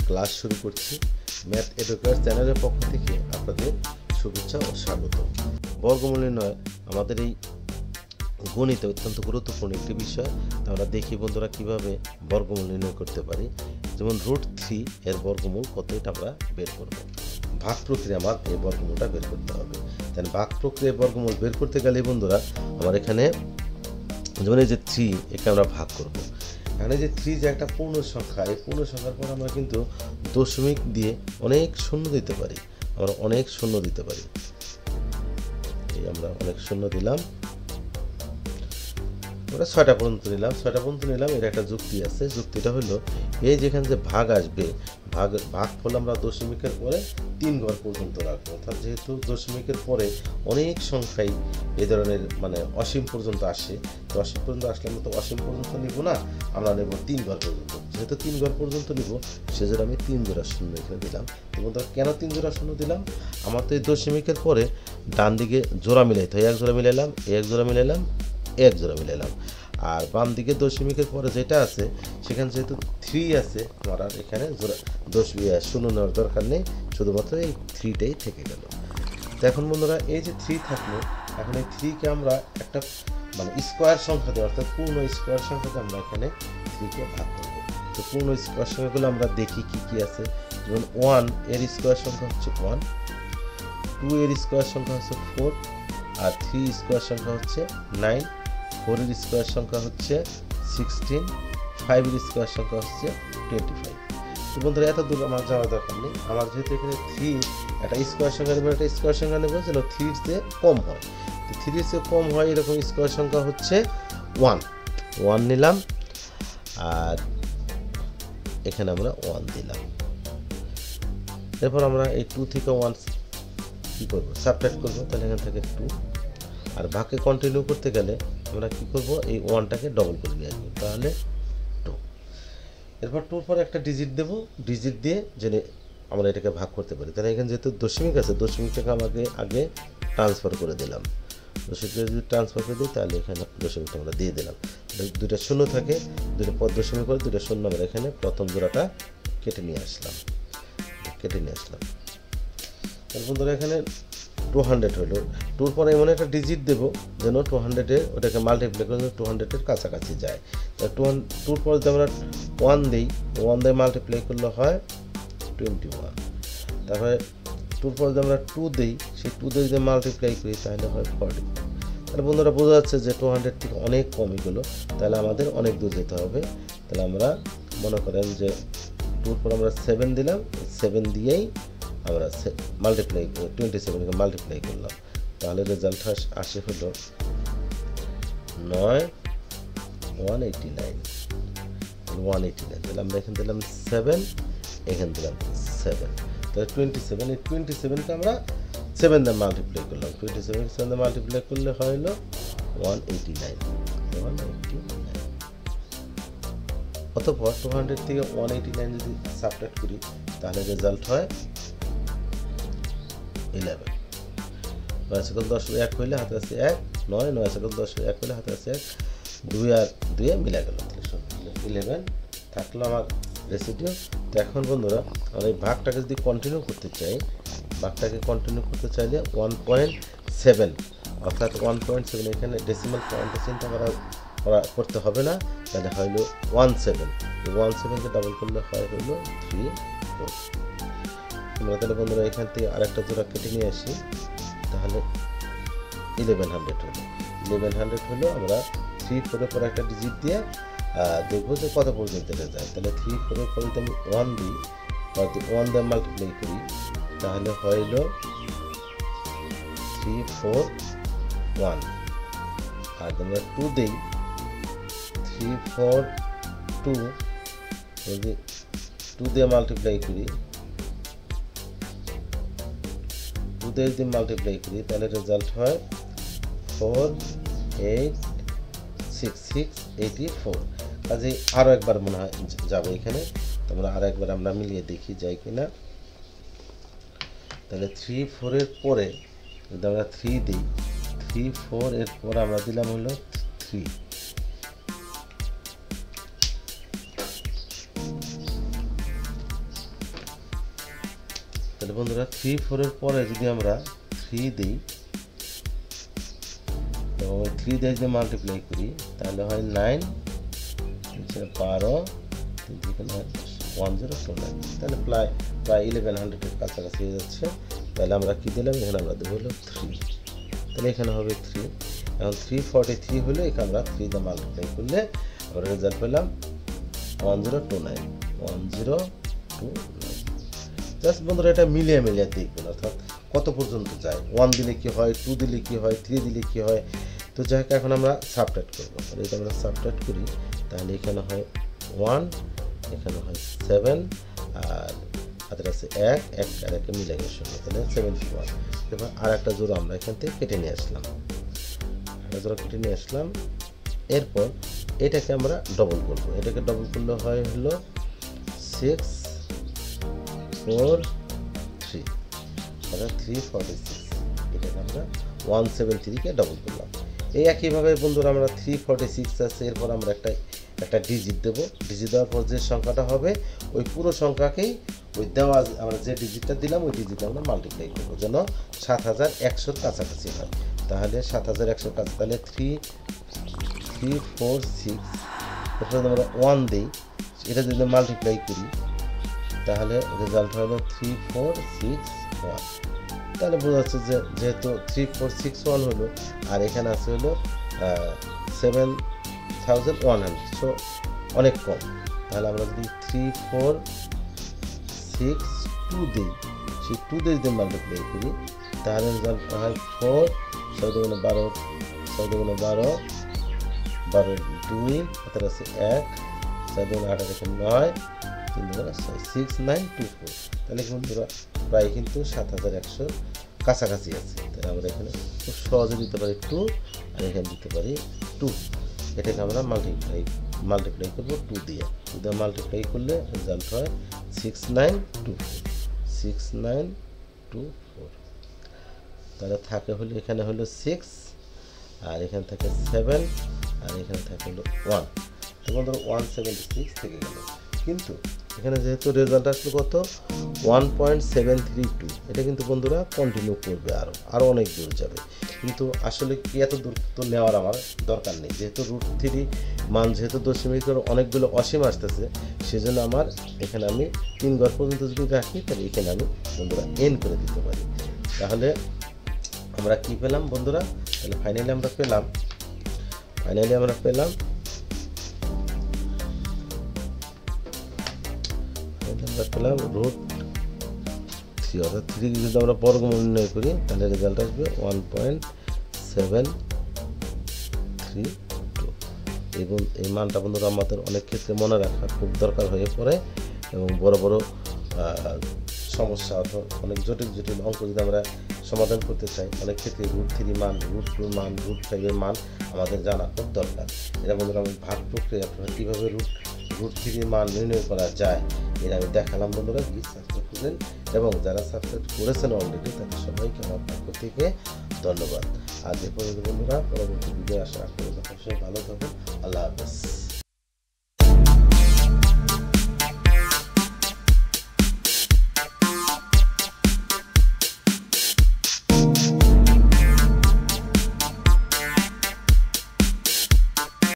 Class শুরু করছি। Math educator চ্যানেলের পক্ষ থেকে আপনাদের শুভেচ্ছা ও স্বাগত। বর্গমূল নির্ণয় আমাদের এই গণিতে অত্যন্ত গুরুত্বপূর্ণ একটি বিষয়। আমরা দেখি বন্ধুরা কিভাবে বর্গমূল নির্ণয় করতে পারি। যেমন √3 এর বর্গমূল কত, এটা আমরা বের করব। ভাগ প্রক্রিয়া আমার এই বর্গমূলটা বের করতে হবে। তাই ভাগ প্রক্রিয়ায় বর্গমূল বের করতে গেলে বন্ধুরা আমার এখানে যেমন এই যে 3, একে আমরা ভাগ করব। এখানে যে 3 যে একটা পূর্ণ সংখ্যা, এই পূর্ণ সংখ্যার পর আমরা কিন্তু দশমিক দিয়ে অনেক শূন্য দিতে পারি। আমরা অনেক শূন্য দিতে পারি। এই আমরা অনেক শূন্য দিলাম, আমরা 6টা পর্যন্ত নিলাম। এর একটা যুক্তি আছে। যুক্তিটা হলো এই যেখানে যে ভাগ আসবে, ভাগফল আমরা দশমিকের পরে 3 ঘর পর্যন্ত রাখবো। অর্থাৎ যেহেতু দশমিকের পরে অনেক সংখ্যাই এই ধরনের অসীম পর্যন্ত আসে, তো অসীম পর্যন্ত আসলে আমরা তো অসীম পর্যন্ত নিব না, আমরা নেব 3 ঘর পর্যন্ত। যেহেতু 3 ঘর পর্যন্ত নিব, সেজন্য আমি 3 জোড়া শূন্য এখানে দিলাম। এবং কেন 3 জোড়া শূন্য দিলাম? আমার তো এই দশমিকের পরে ডান দিকে জোড়া মিলাইতে হয়। 1 জোড়া মিলাইলাম, 1 জোড়া মিলাইলাম, 1 জোড়া মিলাইলাম। আর বাম দিকে দশমিকের পরে যেটা আছে সেখানে যেহেতু 3 আছে, আমার আর এখানে শূন্য নেওয়ার দরকার নেই, শুধুমাত্র এই 3টাই থেকে গেল। তো এখন বন্ধুরা এই যে 3 থাকলো, এখন এই 3কে আমরা একটা স্কোয়ার সংখ্যা দিয়ে, অর্থাৎ পূর্ণ স্কোয়ার সংখ্যাতে আমরা এখানে 3কে ভাগ করবো। তো পূর্ণ স্কোয়ার সংখ্যাগুলো আমরা দেখি কি কি আছে। যেমন 1 এর স্কোয়ার সংখ্যা হচ্ছে 1, 2 এর স্কোয়ার সংখ্যা হচ্ছে 4, আর 3 স্কোয়ার সংখ্যা হচ্ছে 9, 4 এর স্কোয়ার সংখ্যা হচ্ছে 16, 5 এর স্কোয়ার সংখ্যা হচ্ছে 25। তো বন্ধুরা এত দূর আমার যাওয়ার দরকার নেই। আমার যেহেতু এখানে 3 একটা স্কোয়ার সংখ্যা নেব, একটা স্কোয়ার সংখ্যা নেব যেন 3 চেয়ে কম হয়। তো 3 চেয়ে কম হয় এরকম স্কোয়ার সংখ্যা হচ্ছে 1 নিলাম, আর এখানে আমরা 1 দিলাম। এরপর আমরা এই 2 থেকে 1 কি করব, সাবট্রাক্ট করব। তাহলে এখান থেকে 2, আর ভাগকে কন্টিনিউ করতে গেলে আমরা কি করব, এই 1টাকে ডবল করে নিয়ে আসবো, তাহলে 2। এরপর 2 পরে একটা ডিজিট দেব, ডিজিট দিয়ে জেনে আমরা এটাকে ভাগ করতে পারি। তাহলে এখানে যেহেতু দশমিক আছে, দশমিকটাকে আমাকে আগে ট্রান্সফার করে দিলাম। দশমিকটা যদি ট্রান্সফার করে দিই, তাহলে এখানে দশমিকটা আমরা দিয়ে দিলাম। দুইটা শূন্য থাকে, দুটো পদ দশমিক করে দুটো শূন্য আমরা এখানে প্রথম জোড়াটা কেটে নিয়ে আসলাম। তাহলে বন্ধুরা এখানে 200 হলো। 2 পরে এমন একটা ডিজিট দেবো যেন 200-এ ওটাকে মাল্টিপ্লাই করে 200-এর কাছাকাছি যায়। 2 পরে যদি আমরা 1 দিই, 1 দিয়ে মাল্টিপ্লাই করলে হয় 21। তারপরে 2 পরে যদি আমরা 2 দিই, সেই 2 দিয়ে যদি মাল্টিপ্লাই করি তাহলে হয় 40। তাহলে বন্ধুরা বোঝা যাচ্ছে যে 200 থেকে অনেক কম এগুলো, তাহলে আমাদের অনেক দূর যেতে হবে। তাহলে আমরা মনে করেন যে 2 পর আমরা 7 দিলাম, 7 দিয়েই আমরা মাল্টিপ্লাই 27কে মাল্টিপ্লাই করলাম, তাহলে রেজাল্ট আসে হলো 189। তাহলে আমরা এখানে দিলাম 7, এখানে দিলাম 7, তাহলে 27। এই 27কে আমরা 7 দিয়ে মাল্টিপ্লাই করলাম, 27 দিয়ে মাল্টিপ্লাই করলে হলো 189। অতঃপর 200 থেকে 189 যদি সাবট্রাক্ট করি, তাহলে রেজাল্ট হয় 11। 9 × 10 1 হইলে হাতে আছে 1, 9 × 10 1 হইলে হাতে আছে 1, 2 আর 2 মিলে গেল, 11 থাকলো আমার রেসিডিউ। তো এখন বন্ধুরা আমরা এই ভাগটাকে যদি কন্টিনিউ করতে চাই, চাইলে 1.7, অর্থাৎ 1.7 এখানে ডেসিমাল পয়েন্টে চিন্তা করতে হবে না, তাহলে হইল 17। 17কে ডাবল করলে হইল 34। আমরা তাহলে বন্ধুরা এখান থেকে আরেকটা জোড়া কেটে নিয়ে আসি, তাহলে 1100 হলো। আমরা 3, 4 পর একটা ডিজিট দিয়ে দেখবো যে কত পর্যন্ত এটা যায়। তাহলে 3, 4 পরে যদি আমি 1 দিই, 1 দিয়ে মাল্টিপ্লাই করি, তাহলে হইল 341। আর আমরা 2 দিই, 342 যদি 2 দিয়ে মাল্টিপ্লাই করি, তাহলে রেজাল্ট হয় 48684। কাজে আরও একবার মনে হয় যাবে এখানে। তোমরা আরও একবার আমরা মিলিয়ে দেখি যাই কিনা। তাহলে 3, 4 এর পরে যদি আমরা 3 দিই, 3, 4 এর পর আমরা দিলাম হলো 3। তাহলে বন্ধুরা 3 4 এর পরে যদি আমরা 3 দিই এবং 3 দিয়ে যদি মাল্টিপ্লাই করি তাহলে হয় 9 12 যেখানে 1029 তাহলে প্রায় 1100 এর কাছাকাছি হয়ে যাচ্ছে। তাহলে আমরা কি দিলাম এখানে আমরা দেবো হলো 3, তাহলে এখানে হবে 3। এখন 343 হলে এখানে আমরা 3 দিয়ে মাল্টিপ্লাই করলে আমরা রেজাল্ট পেলাম 1029। জাস্ট বন্ধুরা এটা মিলিয়ে দেখবেন, অর্থাৎ কত পর্যন্ত যায়, 1 দিলে কি হয়, 2 দিলে কি হয়, 3 দিলে কি হয়। তো যাই হোক এখন আমরা সাবট্রাক্ট করবো, এটা আমরা সাবট্রাক্ট করি তাহলে এখানে হয় 1, এখানে হয় 7 আর হাতের আছে 1 আর 1 মিলে গেছে তাহলে 71। এবার আর একটা জোড়া আমরা এখান থেকে কেটে নিয়ে আসলাম, এরপর এটাকে আমরা ডবল করবো, এটাকে ডবল করলে হয় হলো 6 4 3 অর্থাৎ 346। এটাকে আমরা 173 কে ডবল করলাম। এই একইভাবে বন্ধুরা আমরা 346 আছে, এরপর আমরা একটা ডিজিট দেবো, ডিজিট দেওয়ার পর যে সংখ্যাটা হবে ওই পুরো সংখ্যাকেই ওই দেওয়া আমরা যে ডিজিটটা দিলাম ওই ডিজিটটা আমরা মাল্টিপ্লাই করবো যেন 7100 কাছাকাছি হয়। তাহলে 7100 কাছে, তাহলে 346 এরপর আমরা 1 দিই, এটা যদি মাল্টিপ্লাই করি তাহলে রেজাল্ট হলো 3461। তাহলে বোঝা যাচ্ছে যে যেহেতু 3461 হলো আর এখানে আছে হলো 7100, সো অনেক কম। তাহলে আমরা যদি 3462 দিই, সেই 2 দিয়ে যদি মাল্টিপ্লাই করি তাহলে রেজাল্ট হয় 4 6 12 6 12 12 2 হাতের আছে 1 6 8 9 3 6924। তাহলে বন্ধুরা প্রায় কিন্তু 7100 কাছাকাছি আছে। তাহলে আমরা এখানে খুব সহজে দিতে পারি 2 আর এখানে দিতে পারি 2। এটাকে আমরা মাল্টিপ্লাই করবো 2 দিয়ে, মাল্টিপ্লাই করলে রেজাল্ট হয় 6924। তাহলে থাকে হলো এখানে হলো 6 আর এখানে থাকে 7 আর এখানে থাকে হলো 1। তো বন্ধুরা 176 থেকে গেল, কিন্তু এখানে যেহেতু রেজাল্ট আসলো কত 1.732, এটা কিন্তু বন্ধুরা কন্টিনিউ করবে, আরও অনেক দূর যাবে। কিন্তু আসলে কি এত দূর তো নেওয়ার আমার দরকার নেই, যেহেতু √3 মান যেহেতু দশমিকের অনেকগুলো অসীম আসতেছে, সেজন্য আমার এখানে আমি 3 ঘর পর্যন্ত যদি রাখি তাহলে এখানে আমি বন্ধুরা n করে দিতে পারি। তাহলে আমরা কি পেলাম বন্ধুরা, তাহলে ফাইনালি আমরা পেলাম √3, অর্থাৎ 3 যদি আমরা বর্গমূল নির্ণয় করি তাহলে রেজাল্ট আসবে 1.732। এবং এই মানটা বন্ধুরা আমাদের অনেক ক্ষেত্রে মনে রাখা খুব দরকার হয়ে পড়ে, এবং বড় সমস্যা অথবা অনেক জটিল অঙ্ক যদি আমরা সমাধান করতে চাই অনেক ক্ষেত্রে √3 মান, √2 মান, √5 এর মান আমাদের জানা খুব দরকার। এটা বন্ধুরা আমি ভাগ প্রক্রিয়া কীভাবে √3 মান নির্ণয় করা যায় এটা আমি দেখালাম বন্ধুরা। প্লিজ সাবস্ক্রাইব করবেন, এবং যারা সাবস্ক্রাইব করেছেন অলরেডি তাদের সবাইকে আমার পক্ষ থেকে ধন্যবাদ। আজ এ পর্যন্ত বন্ধুরা, পরবর্তী ভিডিও আশা করি ভালো থাকুন। আল্লাহ হাফেজ।